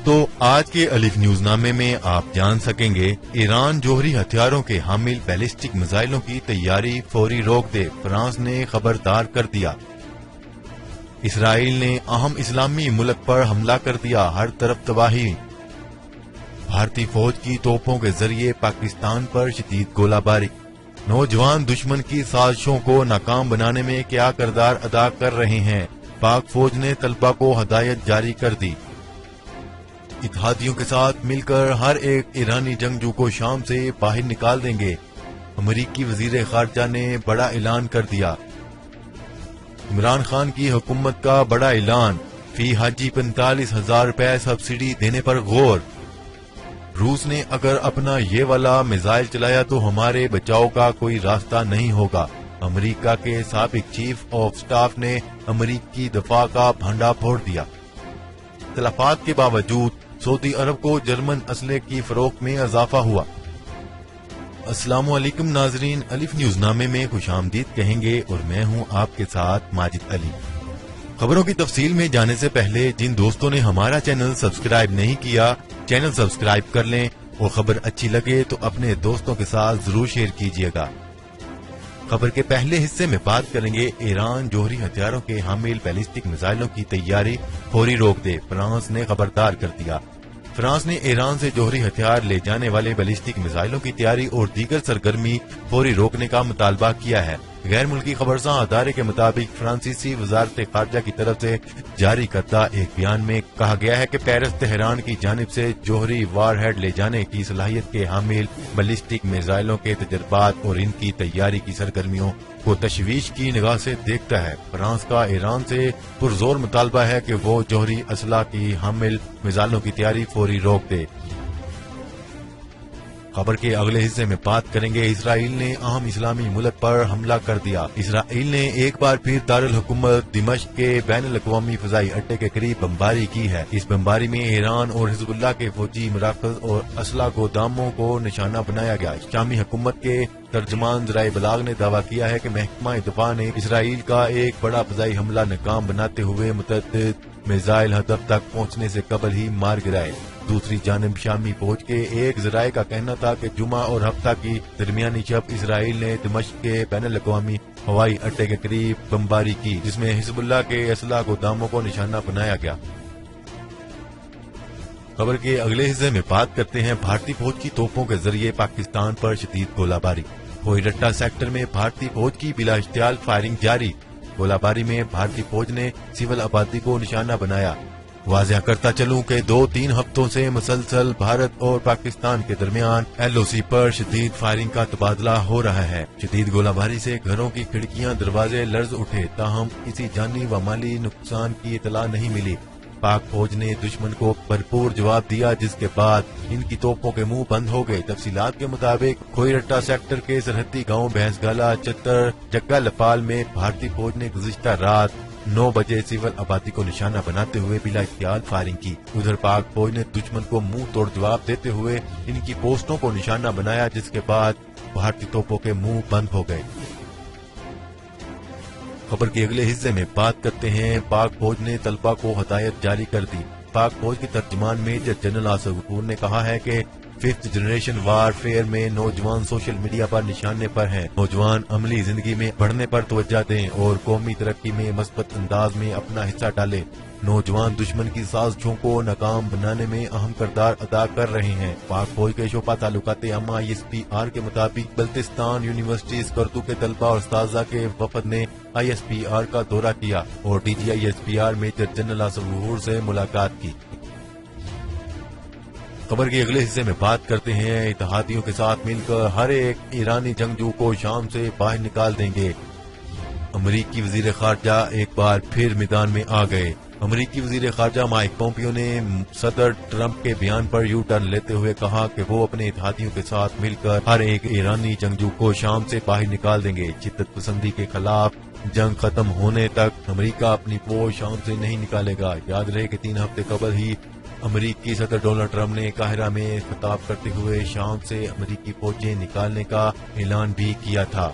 दोस्तों, आज के अलिफ न्यूज नामे में आप जान सकेंगे, ईरान जौहरी हथियारों के हामिल बैलिस्टिक मिसाइलों की तैयारी फौरी रोक दे, फ्रांस ने खबरदार कर दिया। इसराइल ने अहम इस्लामी मुल्क पर हमला कर दिया, हर तरफ तबाही। भारतीय फौज की तोपों के जरिए पाकिस्तान पर शदीद गोलाबारी। नौजवान दुश्मन की साजिशों को नाकाम बनाने में क्या किरदार अदा कर रहे हैं, पाक फौज ने तलबा को हदायत जारी कर दी। इत्तेहादियों के साथ मिलकर हर एक ईरानी जंगजू को शाम से बाहर निकाल देंगे, अमरीकी वजीर खारजा ने बड़ा ऐलान कर दिया। इमरान खान की हुकूमत का बड़ा ऐलान, फी हाजी 45,000 रुपए सब्सिडी देने पर गौर। रूस ने अगर अपना ये वाला मिसाइल चलाया तो हमारे बचाव का कोई रास्ता नहीं होगा। अमेरिका के साबिक चीफ ऑफ स्टाफ ने अमेरिकी दफा का भांडा फोड़ दिया। इख्तिलाफात के बावजूद सऊदी अरब को जर्मन असले की फरोख्त में इजाफा हुआ। अस्सलामुअलैकुम नाजरीन, अलिफ न्यूज नामे में खुशामदीद कहेंगे और मैं हूं आपके साथ माजिद अली। खबरों की तफसील में जाने से पहले जिन दोस्तों ने हमारा चैनल सब्सक्राइब नहीं किया, चैनल सब्सक्राइब कर लें और खबर अच्छी लगे तो अपने दोस्तों के साथ जरूर शेयर कीजिएगा। खबर के पहले हिस्से में बात करेंगे, ईरान जौहरी हथियारों के हामिल बैलिस्टिक मिसाइलों की तैयारी फौरी रोक दे, फ्रांस ने खबरदार कर दिया। फ्रांस ने ईरान से जौहरी हथियार ले जाने वाले बैलिस्टिक मिसाइलों की तैयारी और दीगर सरगर्मी फौरी रोकने का मुतालबा किया है। गैर मुल्की खबरसां अदारे के मुताबिक फ्रांसीसी वजारत खारजा की तरफ से जारी करदा एक बयान में कहा गया है कि पेरिस तेहरान की जानिब से जौहरी वारहेड ले जाने की सलाहियत के हामिल बैलिस्टिक मिसाइलों के तजर्बात और इनकी तैयारी की सरगर्मियों को तशवीश की निगाह से देखता है। फ्रांस का ईरान से पुरजोर मुतालबा है कि वो जौहरी असला की हामिल मिसाइलों की तैयारी फौरी रोक दे। खबर के अगले हिस्से में बात करेंगे, इसराइल ने अहम इस्लामी मुल्क पर हमला कर दिया। इसराइल ने एक बार फिर दारुल हुकूमत दिमश्क के बैनुल अक़वामी फ़ज़ाई अड्डे के करीब बमबारी की है। इस बमबारी में ईरान और हिज़्बुल्लाह के फौजी मराकज़ और असला गोदामों को निशाना बनाया गया। शामी हुकूमत के तर्जमान ज़राए बलाग ने दावा किया है कि महकमा दफा ने इसराइल का एक बड़ा फ़ज़ाई हमला नाकाम बनाते हुए मुतअद्दिद मिसाइल हदफ तक पहुंचने से कबल ही मार गिराए। दूसरी जानिब शामी फौज के एक ज़राए का कहना था कि जुमा और हफ्ता की दरमियानी शब इसराइल ने दिमश्क के बैनुल अक़वामी हवाई अड्डे के करीब बमबारी की, जिसमें हिज़्बुल्लाह के असला गोदामों को निशाना बनाया गया। खबर के अगले हिस्से में बात करते हैं, भारतीय फौज की तोपों के जरिए पाकिस्तान पर शदीद गोलाबारी। कोयरट्टा सेक्टर में भारतीय फौज की बिला इश्तियाल फायरिंग जारी। गोलाबारी में भारतीय फौज ने सिविल आबादी को निशाना बनाया। वाज़ेह करता चलूं कि 2-3 हफ्तों से मुसलसल भारत और पाकिस्तान के दरमियान LOC पर शदीद फायरिंग का तबादला हो रहा है। शदीद गोलाबारी से घरों की खिड़कियां दरवाजे लर्ज उठे, ताहम किसी जानी व माली नुकसान की इतला नहीं मिली। पाक फौज ने दुश्मन को भरपूर जवाब दिया, जिसके बाद इनकी तोपों के मुंह बंद हो गए। तफसीलात के मुताबिक कोयरट्टा सेक्टर के सरहदी गांव भैंसगाला, चत्तर, जग्गा लपाल में भारतीय फौज ने गुज़िश्ता रात 9 बजे सिविल आबादी को निशाना बनाते हुए बिला इख्तियार फायरिंग की। उधर पाक फौज ने दुश्मन को मुंह तोड़ जवाब देते हुए इनकी पोस्टों को निशाना बनाया, जिसके बाद भारतीय तोपों के मुंह बंद हो गए। खबर के अगले हिस्से में बात करते हैं, पाक फौज ने तलबा को हदायत जारी कर दी। पाक फौज के तर्जमान मेजर जनरल आसिफ गफूर ने कहा है कि 5th जनरेशन वारफेयर में नौजवान सोशल मीडिया पर निशाने पर हैं। नौजवान अमली जिंदगी में बढ़ने पर तवज्जो दें और कौमी तरक्की में मस्बत अंदाज में अपना हिस्सा डालें। नौजवान दुश्मन की साजिशों को नाकाम बनाने में अहम किरदार अदा कर रहे हैं। पाक फौज के शोबा ताल्लुकात आमा ISPR के मुताबिक बल्तिस्तान यूनिवर्सिटी स्कर्दू के तलबा और उस्ताजा के वफद ने ISPR का दौरा किया और DGI ISPR major general Asif Ghafoor से मुलाकात की। खबर के अगले हिस्से में बात करते हैं, इत्तेहादियों के साथ मिलकर हर एक ईरानी जंगजू को शाम से बाहर निकाल देंगे। अमरीकी वजीर खारजा एक बार फिर मैदान में आ गए। अमरीकी वजीर खारजा माइक पोम्पियो ने सदर ट्रंप के बयान पर यू टर्न लेते हुए कहा कि वो अपने इत्तेहादियों के साथ मिलकर हर एक ईरानी जंगजू को शाम से बाहर निकाल देंगे। शिद्दत पसंदी के खिलाफ जंग खत्म होने तक अमरीका अपनी फौज शाम से नहीं निकालेगा। याद रहे कि 3 हफ्ते कबल ही अमरीकी सदर डोनाल्ड ट्रंप ने काहिरा में खिताब करते हुए शाम से अमरीकी फौजें निकालने का ऐलान भी किया था।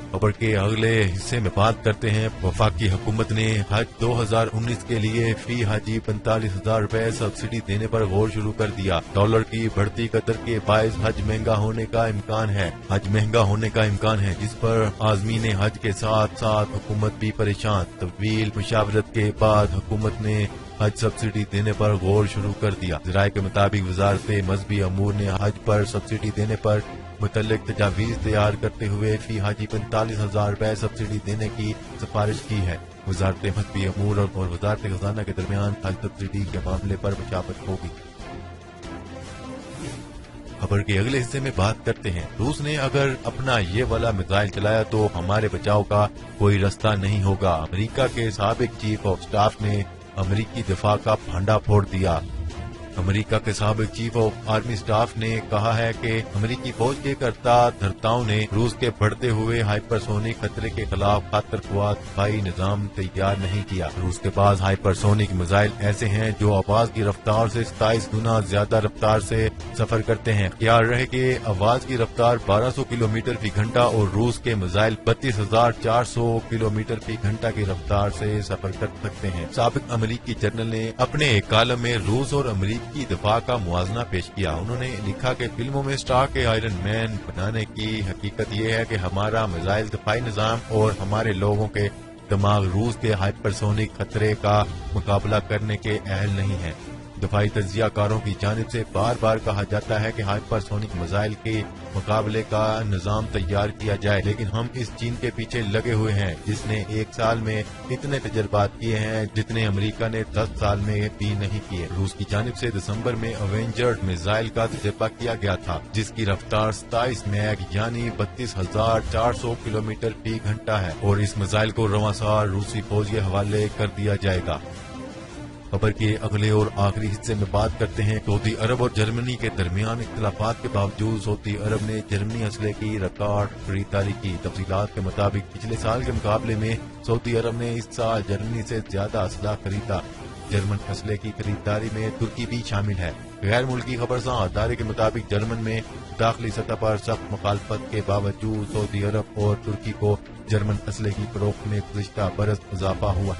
खबर के अगले हिस्से में बात करते हैं। वफाकी हुकूमत ने हज 2019 के लिए फी हाजी 45,000 रुपए सब्सिडी देने पर गौर शुरू कर दिया। डॉलर की बढ़ती कदर के बायस हज महंगा होने का इम्कान है, जिस पर आज़मीन हज के साथ साथ हुकूमत भी परेशान। तवील मुशावरत के बाद हुकूमत ने हज सब्सिडी देने पर गौर शुरू कर दिया। ज़राए के मुताबिक वजारत मजहबी अमूर ने हज पर सब्सिडी देने पर मुतल्लिक तजावीज़ तैयार करते हुए फी हाजी 45,000 रुपए सब्सिडी देने की सिफारिश की है। वजारत मजहबी अमूर और वजारत खजाना के दरमियान हज सब्सिडी के मामले पर मुशावरत होगी। खबर के अगले हिस्से में बात करते हैं। रूस ने अगर अपना ये वाला मिसाइल चलाया तो हमारे बचाव का कोई रास्ता नहीं होगा। अमेरिका के साबिक चीफ ऑफ स्टाफ ने अमेरिकी दिफा का भांडा फोड़ दिया। अमेरिका के साबिक चीफ ऑफ आर्मी स्टाफ ने कहा है कि अमेरिकी फौज के करता धर्ताओं ने रूस के बढ़ते हुए हाइपरसोनिक खतरे के खिलाफ खातरख्वाह दफाई निजाम तैयार नहीं किया। रूस के पास हाइपरसोनिक मिसाइल ऐसे हैं जो आवाज की रफ्तार से 27 गुना ज्यादा रफ्तार से सफर करते हैं। याद रहे कि आवाज की रफ्तार 1200 किलोमीटर फी घंटा और रूस के मिसाइल 32,400 किलोमीटर फी घंटा की रफ्तार से सफर कर सकते हैं। साबिक अमेरिकी जनरल ने अपने एक कॉलम में रूस और अमेरिका की दफा का मुआवजा पेश किया। उन्होंने लिखा कि फिल्मों में स्टार के आयरन मैन बनाने की हकीकत यह है कि हमारा मिसाइल दफाई निजाम और हमारे लोगों के दिमाग रूस के हाइपरसोनिक खतरे का मुकाबला करने के अहल नहीं है। दफाई तज्जियाकारों की जानिब से बार बार कहा जाता है कि हाइपरसोनिक मिसाइल के मुकाबले का निजाम तैयार किया जाए, लेकिन हम इस चीन के पीछे लगे हुए हैं जिसने एक साल में इतने तजर्बात किए हैं जितने अमेरिका ने 10 साल में भी नहीं किए। रूस की जानिब से दिसंबर में अवेंजर मिसाइल का तजर्बा किया गया था जिसकी रफ्तार 27 मैग यानी 32,400 किलोमीटर फी घंटा है और इस मिसाइल को रवां साल रूसी फौज के हवाले कर दिया जाएगा। खबर के अगले और आखिरी हिस्से में बात करते हैं। सऊदी अरब और जर्मनी के दरमियान इख्तिलाफात के बावजूद सऊदी अरब ने जर्मनी असले की रिकॉर्ड खरीदारी की। तफसीलात के मुताबिक पिछले साल के मुकाबले में सऊदी अरब ने इस साल जर्मनी से ज्यादा असला खरीदा। जर्मन असले की खरीदारी में तुर्की भी शामिल है। गैर मुल्की खबरसां अदारे के मुताबिक जर्मन में दाखिली सतह पर सख्त मुखालफत के बावजूद सऊदी अरब और तुर्की को जर्मन असले की फरोख्त में गुज़िश्ता बरस इजाफा हुआ।